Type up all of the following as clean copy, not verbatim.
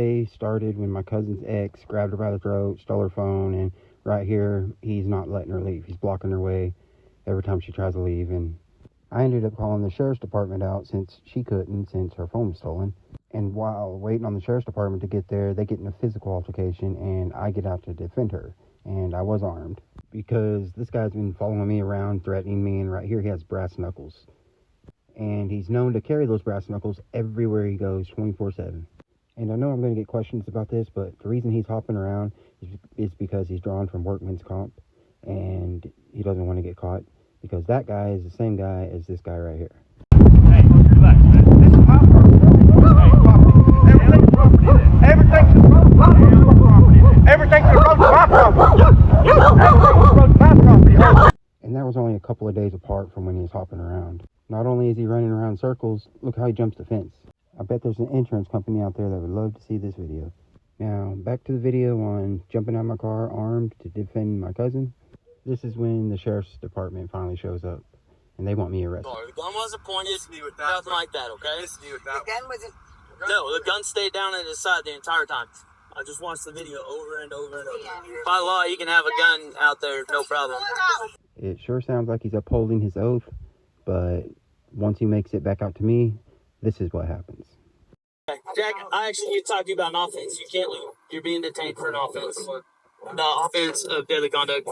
They started when my cousin's ex grabbed her by the throat, stole her phone, and right here, he's not letting her leave. He's blocking her way every time she tries to leave, and I ended up calling the sheriff's department out since she couldn't, since her phone was stolen. And while waiting on the sheriff's department to get there, they get in a physical altercation, and I get out to defend her. And I was armed because this guy's been following me around, threatening me, and right here he has brass knuckles. And he's known to carry those brass knuckles everywhere he goes, 24/7. And I know I'm going to get questions about this, but the reason he's hopping around is because he's drawn from workman's comp, and he doesn't want to get caught, because that guy is the same guy as this guy right here. Hey, relax, man. This is my property. Hey, property. Everything's property then. Everything's approached my property then. Everything's approached my property. Everything's approached my property. And that was only a couple of days apart from when he was hopping around. Not only is he running around in circles, look how he jumps the fence. I bet there's an insurance company out there that would love to see this video. Now, back to the video on jumping out of my car armed to defend my cousin. This is when the sheriff's department finally shows up, and they want me arrested. The gun wasn't pointed, nothing like that, okay? The gun wasn't... No, the gun stayed down at his side the entire time. I just watched the video over and over and over. By law, you can have a gun out there, no problem. It sure sounds like he's upholding his oath, but once he makes it back out to me, this is what happens. Jack, I actually need to talk to you about an offense. You can't leave. You're being detained for an offense. The offense of deadly conduct.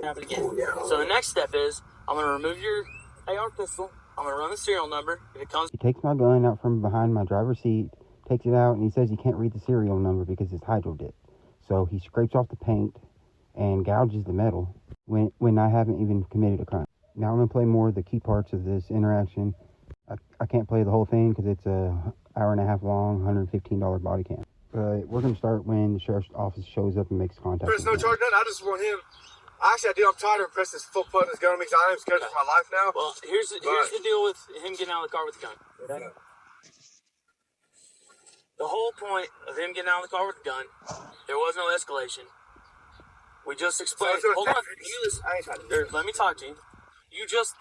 Happen again. So the next step is, I'm going to remove your AR pistol. I'm going to run the serial number. If it comes... He takes my gun out from behind my driver's seat, takes it out, and he says he can't read the serial number because it's hydro dip. So he scrapes off the paint and gouges the metal when I haven't even committed a crime. Now I'm going to play more of the key parts of this interaction. I can't play the whole thing because it's a hour-and-a-half long, $115 body cam. But we're going to start when the sheriff's office shows up and makes contact. There's no charge, I just want him. Actually, I do. I'm tired of pressing this full button that's gun on me because I am scared for my life now. Well, here's the deal with him getting out of the car with the gun. Okay? The whole point of him getting out of the car with the gun, there was no escalation. We just explained. Hold on. Let me talk to you. You just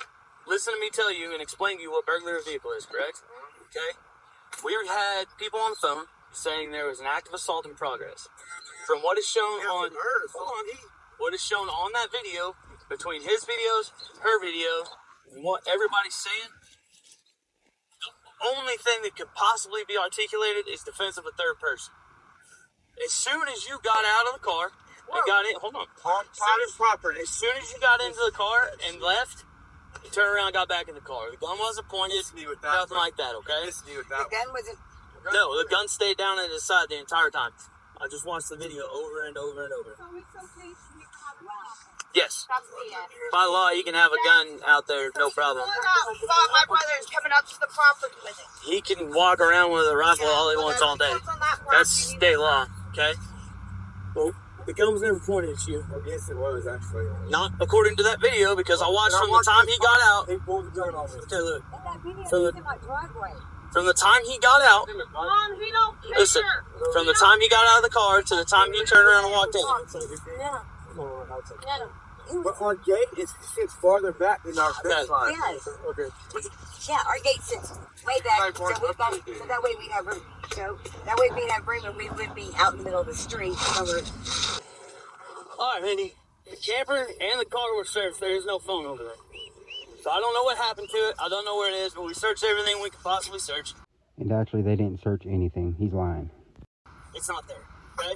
listen to me tell you and explain to you what burglary of vehicle is, correct? Okay? We had people on the phone saying there was an active assault in progress. From what is shown on... What is shown on that video, between his videos, her video, and what everybody's saying, the only thing that could possibly be articulated is defense of a third person. As soon as you got out of the car and got in, hold on. Private property. As soon as you got into the car and left, you turned around and got back in the car. The gun wasn't pointed, nothing like that, okay? The gun wasn't... No, the gun stayed down at his side the entire time. I just watched the video over and over and over. Yes. By law, you can have a gun out there, no problem. My brother is coming up to the property with it. He can walk around with a rifle all he wants all day. That's state law, okay? Well, the gun was never pointed at you. Yes, it was, actually. Not according to that video, because I watched from the time he got out. He pulled the gun off. Okay, look. From From the time he got out, Mom, he don't care. listen, from the time he got out of the car to the time he turned around and walked in. Yeah. But our gate sits farther back than our fence line. Yes. Okay. Yeah, our gate sits way back, so that way we have room. So that way we have room and we would be out in the middle of the street. All right, Mindy. The camper and the car were searched. There is no phone over there. So I don't know what happened to it. I don't know where it is, but we searched everything we could possibly search. And actually, they didn't search anything. He's lying. It's not there, okay?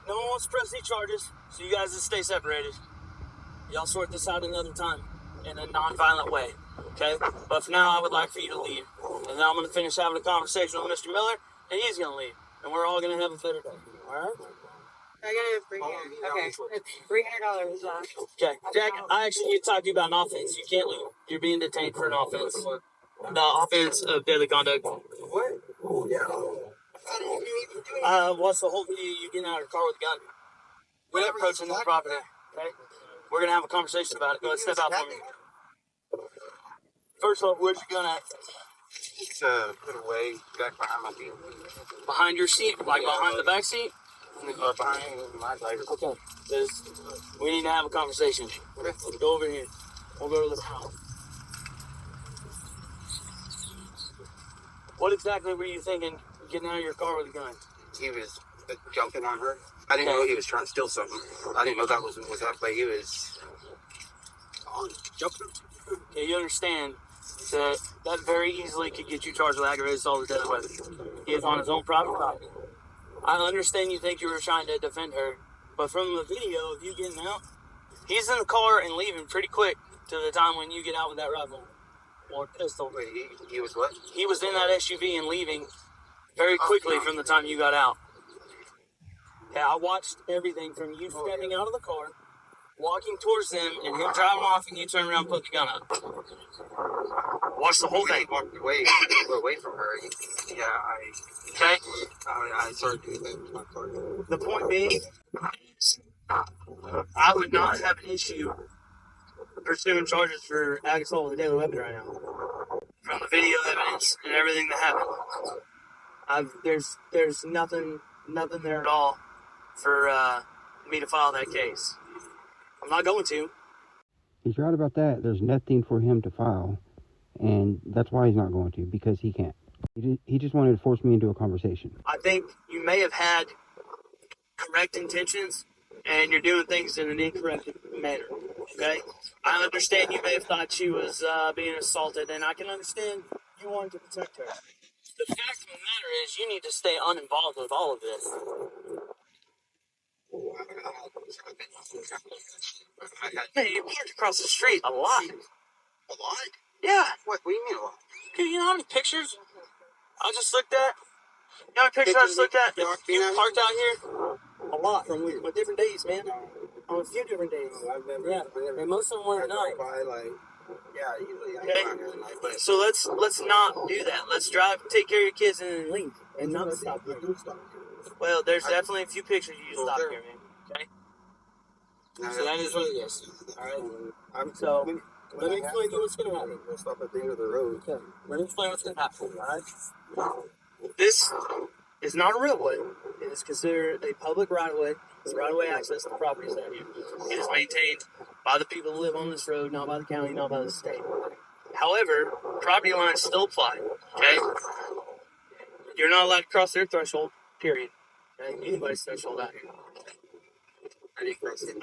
No one wants to press any charges, so you guys just stay separated. Y'all sort this out another time in a non-violent way, okay? But for now, I would like for you to leave. And then I'm going to finish having a conversation with Mr. Miller, and he's going to leave. And we're all going to have a better day, all right? I got it for okay. $300 off. Okay. Jack, I actually need to talk to you about an offense. You can't leave. You're being detained for an offense. The offense of deadly conduct. What? Yeah. What's the whole video? You getting out of your car with a gun. We're approaching the property. Okay? We're going to have a conversation about it. Go ahead, step out for me. First off, where's your gun at? It's put away back behind my seat. Behind your seat? Like behind the back seat? Behind my driver. Okay. We need to have a conversation. Okay. Go over here. We'll go to the house. What exactly were you thinking getting out of your car with a gun? he was jumping on her. I didn't know he was trying to steal something. I didn't know that was but he was jumping. Okay, you understand that very easily could get you charged with aggravated assault with deadly weapon. He is on his own private property. I understand you think you were trying to defend her, but from the video of you getting out, he's in the car and leaving pretty quick to the time when you get out with that rifle or pistol. Wait, he was what? He was in that SUV and leaving very quickly from the time you got out. Yeah, I watched everything from you stepping out of the car, walking towards them, and him driving off, and you turn around and put the gun up. Watch the whole thing. Walked away from her. Yeah, Okay? I started doing that with my car. The point being, I would not have an issue pursuing charges for ag assault with a deadly weapon right now. From the video evidence and everything that happened. There's nothing there at all for me to file that case. I'm not going to. He's right about that. There's nothing for him to file, and that's why he's not going to, because he can't. He just wanted to force me into a conversation. I think you may have had correct intentions, and you're doing things in an incorrect manner, okay? I understand you may have thought she was being assaulted, and I can understand you wanted to protect her. The fact of the matter is you need to stay uninvolved with all of this. Hey, you parked across the street a lot. A lot? Yeah. What do you mean a lot? Okay, you know how many pictures I just looked at? You know how many pictures I just looked at? You parked out here? A lot from different days, man. On a few different days. Yeah, and most of them were at night. Usually I Okay. go out here at night, but So let's not do that. Let's drive, take care of your kids, and then leave, and not stop here. Well, there's definitely a few pictures you can stop here, man. Okay. So that is what it is. All right. So let me explain to you what's going to happen. We'll stop at the end of the road. Okay. Let me explain what's going to happen. All right. This is not a railway. It is considered a public right-of-way. It's right-of-way access to the properties out here. It is maintained by the people who live on this road, not by the county, not by the state. However, property lines still apply. Okay. You're not allowed to cross their threshold. Period. Okay? Anybody's threshold out here. I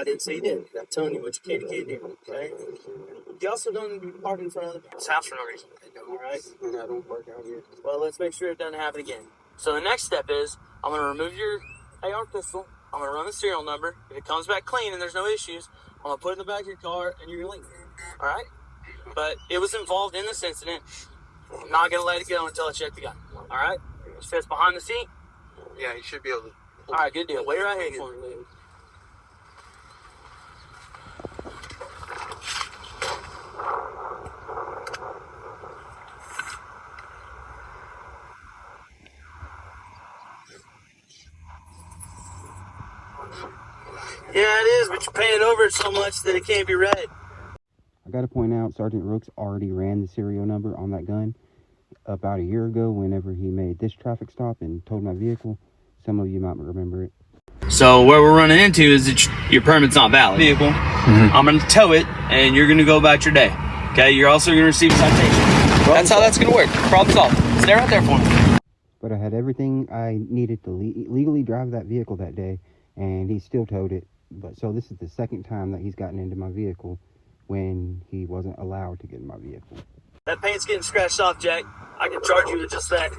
didn't say you did. I'm telling you what you can and can't do. Okay. You also don't park in front of the people's house for no reason. All right. I don't park out here. Well, let's make sure it doesn't happen again. So the next step is I'm going to remove your AR pistol. I'm going to run the serial number. If it comes back clean and there's no issues, I'm going to put it in the back of your car and you're going to leave. All right. But it was involved in this incident. I'm not going to let it go until I check the gun. All right. It fits behind the seat. Yeah, you should be able to. All right. Good deal. Wait right here for me. Yeah, it is, but you're paying over it so much that it can't be read. I got to point out, Sergeant Rook's already ran the serial number on that gun about a year ago whenever he made this traffic stop and towed my vehicle. Some of you might remember it. So what we're running into is that your permit's not valid. Vehicle. I'm going to tow it, and you're going to go about your day. Okay? You're also going to receive a citation. That's how that's going to work. Problem solved. Stay right there for me. But I had everything I needed to legally drive that vehicle that day, and he still towed it. But so this is the second time that he's gotten into my vehicle when he wasn't allowed to get in my vehicle. That paint's getting scratched off, Jack. I can charge you with just that.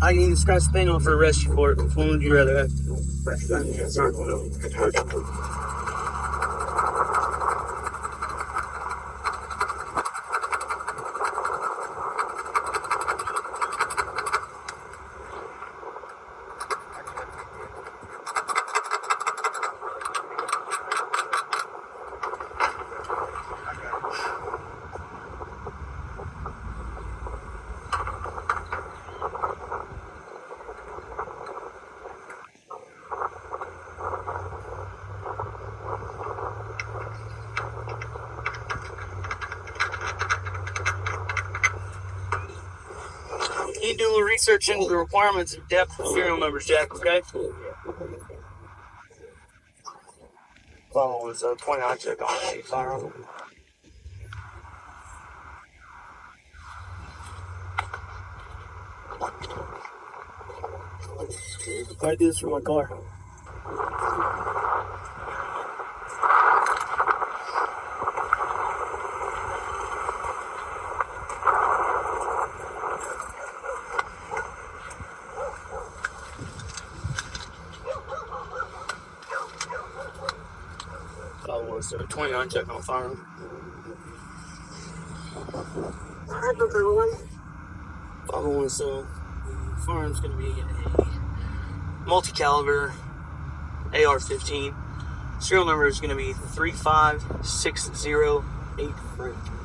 I can even scratch the paint off for arrest you for it. Which one would you rather have? You do a little research into the requirements and depth of serial numbers, Jack, okay? Well, it was a 29 check on a firearm. I do this for my car. So 29 check on firearm. 501, so firearm's going to be a multi-caliber AR-15. Serial number is going to be 35608.